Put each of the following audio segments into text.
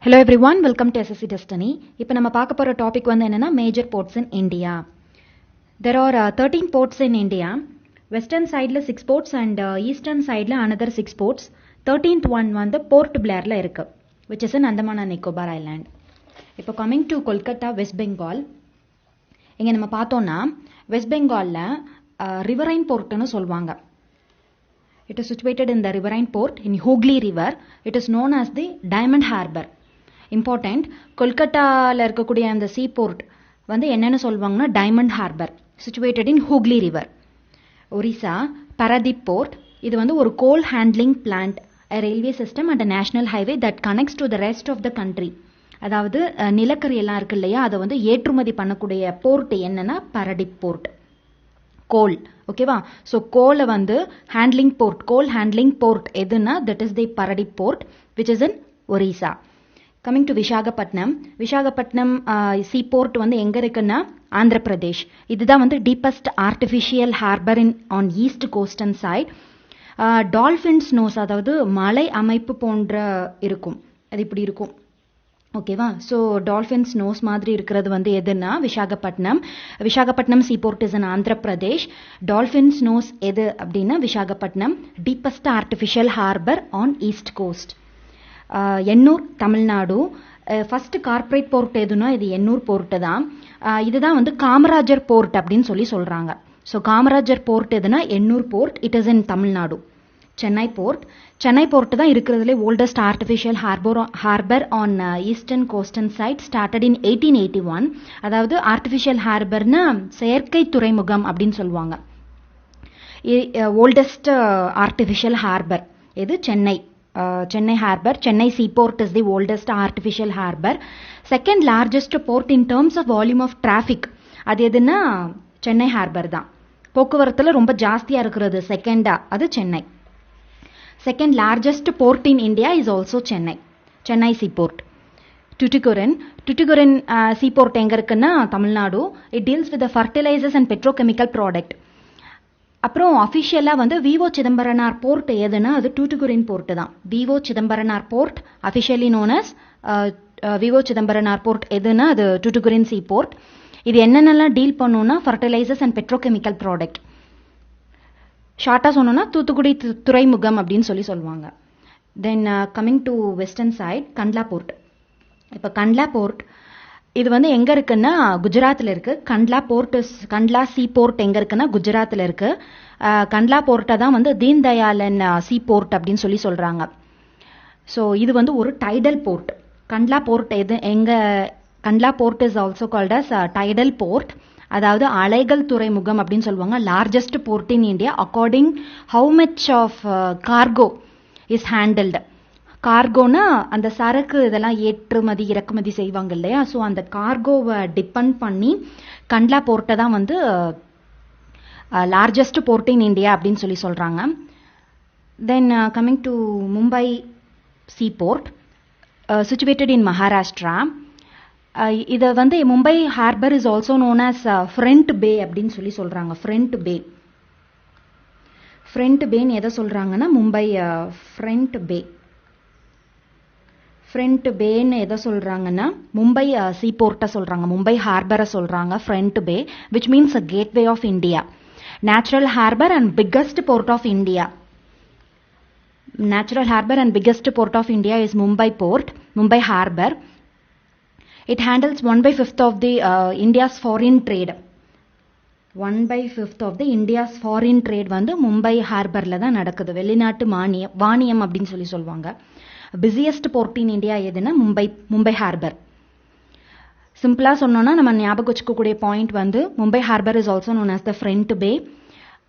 Hello everyone, welcome to SSC Destiny. இப்போ நம்ம பார்க்க போற டாபிக் வந்து என்னன்னா major ports in India. There are 13 ports in India. Western sideல 6 ports and eastern sideல another 6 ports. 13th one வந்து Port Blairல இருக்கு, which is in Andaman and Nicobar Island. இப்போ coming to Kolkata, West Bengal. இங்க நம்ம பார்த்தோம்னா வெஸ்ட் பெங்கால்ல ரிவரைன் போர்ட்னு சொல்வாங்க. It is situated in the riverine port in Hooghly River. It is known as the Diamond Harbour. Important, கொல்கட்டால இருக்கக்கூடிய அந்த சீ port வந்து என்னன்னு சொல்வாங்கன்னா diamond harbour, situated in Hooghly River. Orissa Paradip Port, இது வந்து ஒரு coal handling plant, a railway system and a national highway that connects to the rest of the country. அதாவது நிலக்கரி எல்லாம் இருக்கு இல்லையா, அதை வந்து ஏற்றுமதி பண்ணக்கூடிய போர்ட் என்னன்னா Paradip Port. கோல், ஓகேவா? ஸோ கோலை வந்து handling port, coal handling port எதுனா that is the Paradip Port, which is in Orissa. Coming to Visakhapatnam. Visakhapatnam sea port வந்து எங்க இருக்குன்னா ஆந்திர பிரதேஷ். இதுதான் வந்து deepest artificial harbour in on east coastal side. Dolphins nose, அதாவது மலை அமைப்பு போன்ற இருக்கும், அது இப்படி இருக்கும், ஓகேவா? ஸோ டால்ஃபின்ஸ் நோஸ் மாதிரி இருக்கிறது வந்து எதுனா Visakhapatnam. Visakhapatnam sea port is in Andhra Pradesh. Dolphins nose எது அப்படின்னா Visakhapatnam, deepest artificial harbour on east coast. Ennore Tamil Nadu. First corporate port எதுனா இது எண்ணூர் போர்ட்டு தான். இதுதான் வந்து காமராஜர் போர்ட் அப்படின்னு சொல்லி சொல்றாங்க. ஸோ காமராஜர் போர்ட் எதுனா Ennore port, it is in Tamil Nadu. Chennai port. Chennai port தான் இருக்கிறதுலே oldest artificial harbour on eastern coastal side, started in 1881. அதாவது ஆர்டிஃபிஷியல் ஹார்பர்னா செயற்கை துறைமுகம் அப்படின்னு சொல்லுவாங்க. ஓல்டஸ்ட் ஆர்டிஃபிஷியல் ஹார்பர் இது Chennai. Chennai Harbour, Chennai Seaport is the oldest artificial harbour. Second largest port in terms of volume of traffic, அது எதுனா Chennai harbour தான். போக்குவரத்துல ரொம்ப ஜாஸ்தியா இருக்கிறது செகண்டா அது Chennai. Second largest port in India is also Chennai, Chennai seaport. Tuticorin. Tuticorin seaport எங்க இருக்குன்னா Tamil Nadu. It deals with fertilizers and petrochemical product. அப்புறம் அஃபிஷியலாக வந்து விஓ சிதம்பரனார் போர்ட் எதுனா அது டூட்டுகுரின் போர்ட்டு தான். V O Chidambaranar port officially known as V O Chidambaranar port எதுனா அது டூட்டுகுரின் சீ போர்ட். இது என்னென்னலாம் டீல் பண்ணுன்னா ஃபர்டிலைசர்ஸ் அண்ட் பெட்ரோகெமிக்கல் ப்ராடக்ட். ஷார்ட்டாக சொன்னோன்னா தூத்துக்குடி துறைமுகம் அப்படின்னு சொல்லி சொல்லுவாங்க. Then coming to western side Kandla port. இப்போ கண்ட்லா போர்ட் இது வந்து எங்க இருக்குன்னா குஜராத்தில் இருக்கு. கண்ட்லா போர்ட், கண்ட்லா சீ போர்ட் எங்க இருக்குன்னா குஜராத்தில் இருக்கு. கண்ட்லா போர்ட்டை தான் வந்து தீன் தயாளன் சீ போர்ட் அப்படின்னு சொல்லி சொல்றாங்க. ஸோ இது வந்து ஒரு டைடல் போர்ட். கண்ட்லா போர்ட் எது எங்க, Kandla port is also called as tidal port, அதாவது அலைகள் துறைமுகம் அப்படின்னு சொல்லுவாங்க. Largest port in India according how much of cargo is handled. கார்கோனா அந்த சரக்கு இதெல்லாம் ஏற்றுமதி இறக்குமதி செய்வாங்க இல்லையா, ஸோ அந்த கார்கோவை டிபெண்ட் பண்ணி கண்ட்லா போர்ட்டை தான் வந்து லார்ஜஸ்ட் போர்ட் இன் இந்தியா அப்படின்னு சொல்லி சொல்றாங்க. Then coming to Mumbai sea port, situated in Maharashtra. இதை வந்து Mumbai harbour is also known as front bay அப்படின்னு சொல்லி சொல்றாங்க. ஃப்ரண்ட் பே, ஃப்ரண்ட் பேன்னு எதை சொல்றாங்கன்னா மும்பை ஃப்ரண்ட் பே. ஃப்ரண்ட் பேன்னு எதை சொல்றாங்கன்னா மும்பை சீ போர்ட்டை சொல்றாங்க, மும்பை ஹார்பரை சொல்றாங்க front bay, which means a gateway of India. Natural harbour and biggest port of India. Natural harbor and biggest port of India is Mumbai port, Mumbai harbor. It handles 1/5 of the India's foreign trade. 1/5 of the India's foreign trade வந்து மும்பை ஹார்பர்ல தான் நடக்குது. வெளிநாட்டு வாணியம் அப்படின்னு சொல்லி சொல்லுவாங்க. Busiest board in India எதுனா Mumbai harbour. சிம்பிளா சொன்னோம்னா நம்ம ஞாபகம் வச்சுக்கக்கூடிய பாயிண்ட் வந்து Mumbai harbour is also known as the front bay,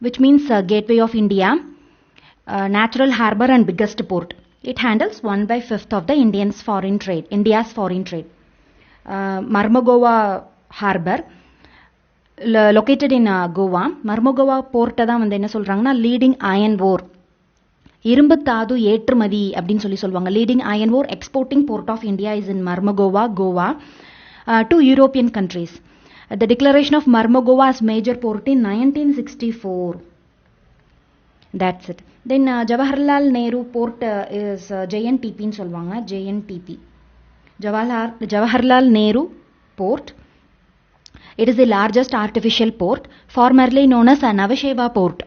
which means gateway of India. Natural harbor and biggest port. It handles 1/5 of the India's foreign trade. Marmugova harbor, located in Goa. Marmugova port தான் வந்து என்ன சொல்றாங்கன்னா leading iron ore, இரும்பு தாது ஏற்றுமதி அப்படின்னு சொல்லி சொல்லுவாங்க. leading iron ore exporting port of India is in Marmugova, Goa, to European countries. The declaration of Marmugova as major port in 1964. That's it. Then Jawaharlal Nehru Port is JNPP ன்னு சொல்லுவாங்க. JNPP. Jawaharlal Nehru Port. It is the largest artificial port, formerly known as Nhava Sheva Port.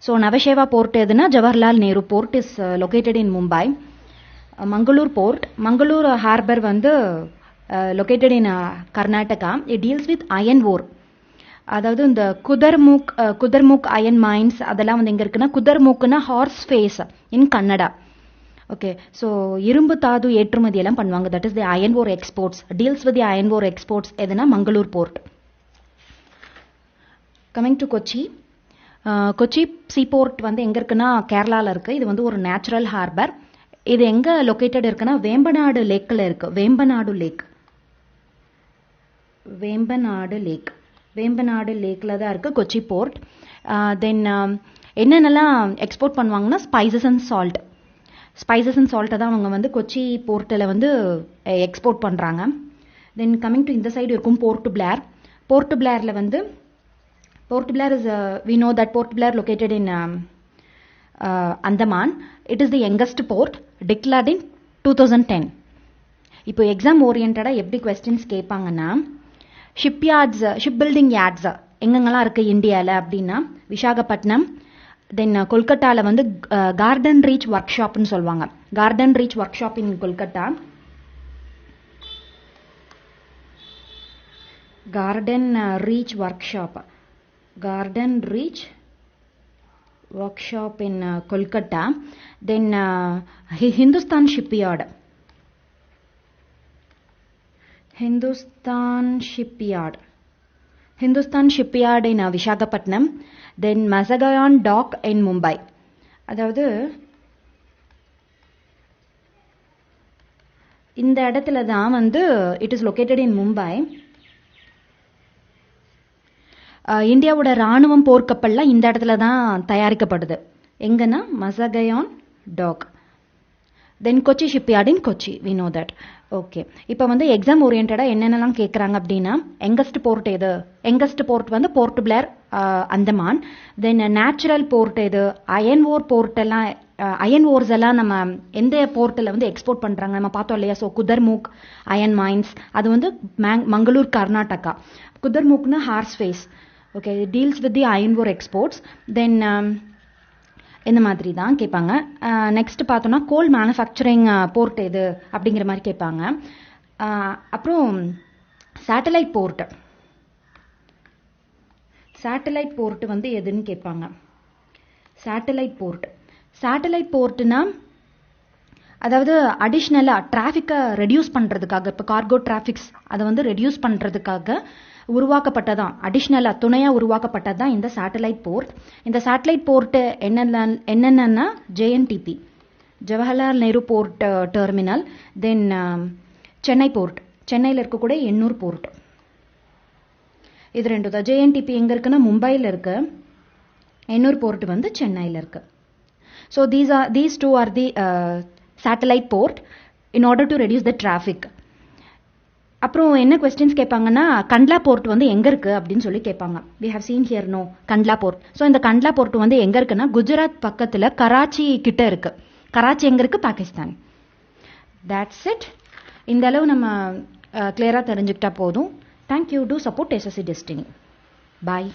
So Nhava Sheva Port eduna Jawaharlal Nehru Port is located in Mumbai. Mangalore Port, Mangalore Harbour வந்து located in Karnataka. It deals with iron ore. அதாவது இந்த குதர்முக் iron mines அதெல்லாம் வந்து எங்க இருக்குன்னா, குதர்முக்னா horse face in Kannada. Okay, so இரும்பு தாது ஏற்றுமதி எல்லாம் பண்ணுவாங்க. That is the iron ore exports. Deals with the iron ore exports எதுனா Mangalore port. Coming to Kochi. Kochi sea port வந்து எங்க இருக்குன்னா கேரளாவில் இருக்கு. இது வந்து ஒரு நேச்சுரல் ஹார்பர். இது எங்க லொக்கேட்டட் இருக்குன்னா வேம்பநாடு லேக்ல இருக்கு. வேம்பநாடு லேக்ல தான் இருக்கு கொச்சி போர்ட். தென் என்னென்னலாம் எக்ஸ்போர்ட் பண்ணுவாங்கன்னா ஸ்பைசஸ் அண்ட் சால்ட்டை தான் அவங்க வந்து கொச்சி போர்ட்டில் வந்து எக்ஸ்போர்ட் பண்ணுறாங்க. தென் கமிங் டு இந்த சைடு இருக்கும் போர்ட் பிளேரில் வந்து Port Blair is, we know that Port Blair located in Andaman. It is the youngest port declared in 2010. இப்போ எக்ஸாம் ஓரியன்டா எப்படி கொஸ்டின்ஸ் கேட்பாங்கன்னா, ஷிப் பில்டிங் யார்ட்ஸ் எங்கெங்கெல்லாம் இருக்கு இந்தியாவில் அப்படின்னா விசாகப்பட்டினம், தென் கொல்கட்டாவில் வந்து கார்டன் ரீச் ஒர்க் ஷாப்னு சொல்லுவாங்க. Garden reach work shop in Kolkata. Garden reach workshop in Kolkata. Then Hindustan Shipyard in Visakhapatnam. Then Mazagaon Dock in Mumbai. அதாவது இந்த இடத்துல தான் வந்து it is located in Mumbai. இந்தியாவோட ராணுவம் போர்க்கப்பல்லாம் இந்த இடத்துல தான் தயாரிக்கப்படுது. எங்கன்னா Mazagaon dock. Then Kochi shipyard in Kochi, we know that. Okay, இப்போ வந்து எக்ஸாம் ஓரியன்டா என்னென்னலாம் கேட்குறாங்க அப்படின்னா, யங்கஸ்ட் போர்ட் எது? யங்கஸ்ட் போர்ட் வந்து port Blair, Andaman. Then natural port எது? அயன் ஓர்ஸ் எல்லாம் நம்ம எந்த போர்ட்டில் வந்து எக்ஸ்போர்ட் பண்ணுறாங்க நம்ம பார்த்தோம் இல்லையா? ஸோ குதர்முக் அயன் மைன்ஸ் அது வந்து மங்களூர் கர்நாடகா. குதர்முக்னா horse face. Okay, deals with the iron ore exports. Then இந்த மாதிரி தான் கேட்பாங்க. நெக்ஸ்ட் பார்த்தோன்னா கோல் மேனுஃபேக்சரிங் போர்ட் எது அப்படிங்கிற மாதிரி கேட்பாங்க. அப்புறம் சேட்டலைட் போர்ட் வந்து எதுன்னு கேட்பாங்க. சேட்டலைட் போர்ட்னா அதாவது அடிஷ்னலாக டிராஃபிக்கை ரெடியூஸ் பண்ணுறதுக்காக, இப்போ கார்கோ டிராஃபிக்ஸ் அதை வந்து ரெடியூஸ் பண்ணுறதுக்காக உருவாக்கப்பட்டதான், அடிஷ்னலாக துணையாக உருவாக்கப்பட்டதான் இந்த சேட்டலைட் போர்ட். இந்த சேட்டலைட் போர்ட்டு என்னென்னா JNTP, Jawaharlal Nehru port terminal. Then Chennai port, சென்னையில் இருக்கக்கூடிய எண்ணூர் போர்ட். இது ரெண்டு தான். JNTP எங்கே இருக்குன்னா மும்பையில் இருக்கு, எண்ணூர் போர்ட் வந்து சென்னையில் இருக்கு. So these two are the satellite port in order to reduce the traffic. அப்புறம் என்ன கொஸ்டின்ஸ் கேட்பாங்கன்னா, கண்ட்லா போர்ட் வந்து எங்கே இருக்குது அப்படின்னு சொல்லி கேட்பாங்க. we have seen here no Kandla port. So இந்த கண்ட்லா போர்ட் வந்து எங்கே இருக்குன்னா குஜராத் பக்கத்தில் கராச்சி கிட்ட இருக்கு. கராச்சி எங்கே இருக்குது? பாகிஸ்தான். that's it. இந்த அளவு நம்ம கிளியராக தெரிஞ்சுக்கிட்டா போதும். Thank you. To support SSC Destiny. Bye.